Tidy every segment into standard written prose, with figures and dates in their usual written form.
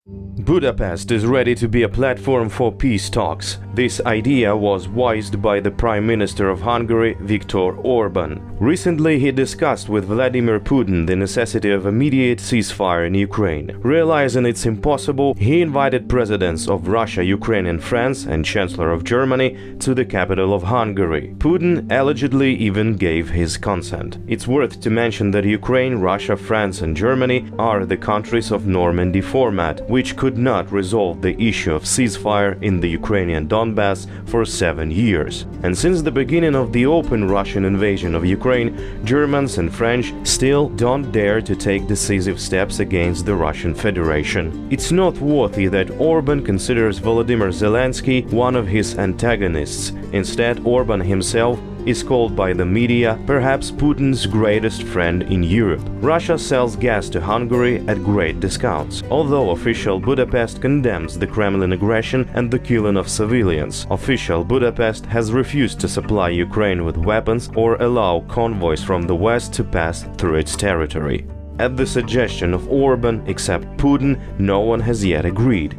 Budapest is ready to be a platform for peace talks. This idea was voiced by the Prime Minister of Hungary, Viktor Orban. Recently, he discussed with Vladimir Putin the necessity of immediate ceasefire in Ukraine. Realizing it's impossible, he invited presidents of Russia, Ukraine and France and Chancellor of Germany to the capital of Hungary. Putin allegedly even gave his consent. It's worth to mention that Ukraine, Russia, France and Germany are the countries of Normandy format, which could not resolve the issue of ceasefire in the Ukrainian Donbass for 7 years. And since the beginning of the open Russian invasion of Ukraine, Germans and French still don't dare to take decisive steps against the Russian Federation. It's noteworthy that Orban considers Volodymyr Zelensky one of his antagonists. Instead, Orban himself is called by the media perhaps Putin's greatest friend in Europe. Russia sells gas to Hungary at great discounts. Although official Budapest condemns the Kremlin aggression and the killing of civilians, official Budapest has refused to supply Ukraine with weapons or allow convoys from the west to pass through its territory. At the suggestion of Orban, except Putin, no one has yet agreed.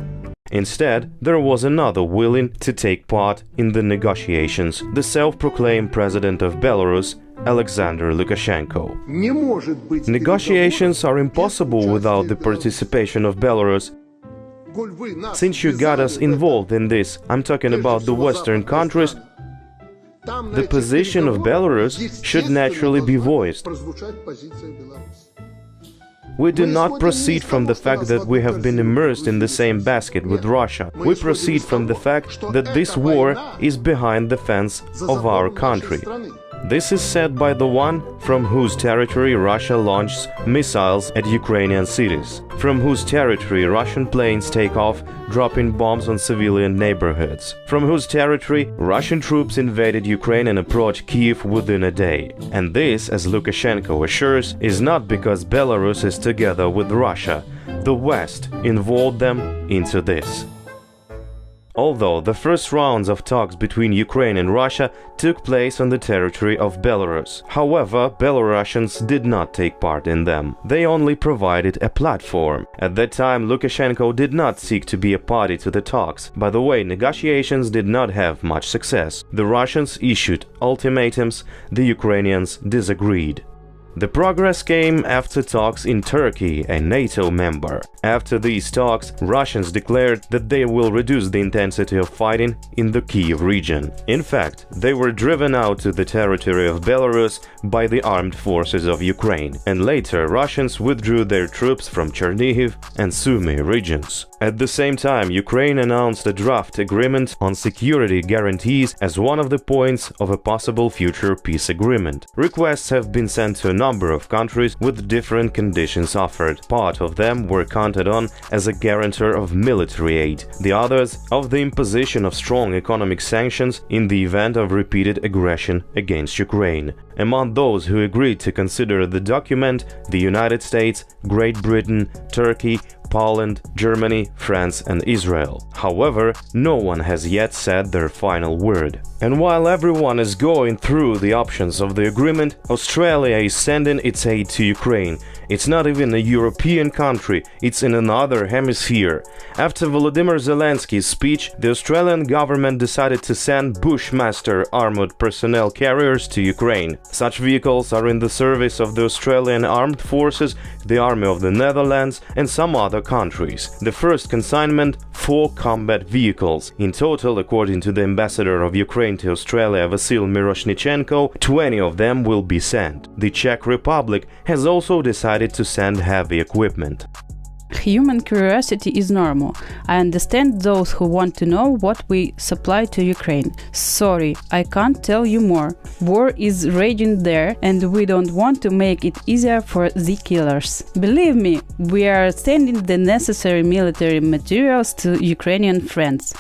Instead, there was another willing to take part in the negotiations, the self-proclaimed president of Belarus, Alexander Lukashenko. Negotiations are impossible without the participation of Belarus. Since you got us involved in this, I'm talking about the Western countries, the position of Belarus should naturally be voiced. We do not proceed from the fact that we have been immersed in the same basket with Russia. We proceed from the fact that this war is behind the fence of our country. This is said by the one from whose territory Russia launches missiles at Ukrainian cities, from whose territory Russian planes take off, dropping bombs on civilian neighborhoods, from whose territory Russian troops invaded Ukraine and approached Kiev within a day. And this, as Lukashenko assures, is not because Belarus is together with Russia. The West involved them into this. Although the first rounds of talks between Ukraine and Russia took place on the territory of Belarus. However, Belarusians did not take part in them. They only provided a platform. At that time, Lukashenko did not seek to be a party to the talks. By the way, negotiations did not have much success. The Russians issued ultimatums, the Ukrainians disagreed. The progress came after talks in Turkey, a NATO member. After these talks, Russians declared that they will reduce the intensity of fighting in the Kyiv region. In fact, they were driven out to the territory of Belarus by the armed forces of Ukraine, and later Russians withdrew their troops from Chernihiv and Sumy regions. At the same time, Ukraine announced a draft agreement on security guarantees as one of the points of a possible future peace agreement. Requests have been sent to a number of countries with different conditions offered. Part of them were counted on as a guarantor of military aid, the others of the imposition of strong economic sanctions in the event of repeated aggression against Ukraine. Among those who agreed to consider the document, the United States, Great Britain, Turkey, Poland, Germany, France and Israel. However, no one has yet said their final word. And while everyone is going through the options of the agreement, Australia is sending its aid to Ukraine. It's not even a European country, it's in another hemisphere. After Volodymyr Zelensky's speech, the Australian government decided to send Bushmaster armored personnel carriers to Ukraine. Such vehicles are in the service of the Australian Armed Forces, the Army of the Netherlands and some other countries. The first consignment, 4 combat vehicles. In total, according to the ambassador of Ukraine to Australia, Vasyl Miroshnichenko, 20 of them will be sent. The Czech Republic has also decided to send heavy equipment. Human curiosity is normal. I understand those who want to know what we supply to Ukraine. Sorry, I can't tell you more. War is raging there and we don't want to make it easier for the killers. Believe me, we are sending the necessary military materials to Ukrainian friends.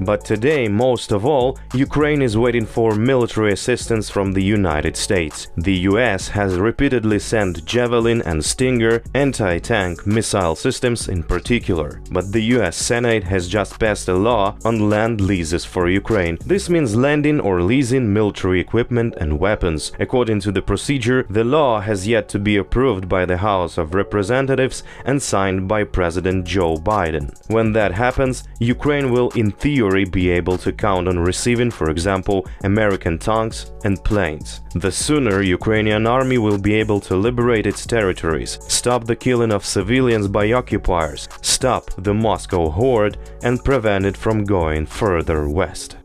But today, most of all, Ukraine is waiting for military assistance from the United States. The US has repeatedly sent Javelin and Stinger anti-tank missile systems in particular. But the US Senate has just passed a law on land leases for Ukraine. This means lending or leasing military equipment and weapons. According to the procedure, the law has yet to be approved by the House of Representatives and signed by President Joe Biden. When that happens, Ukraine will in theory be able to count on receiving, for example, American tanks and planes. The sooner Ukrainian army will be able to liberate its territories, stop the killing of civilians by occupiers, stop the Moscow horde and prevent it from going further west.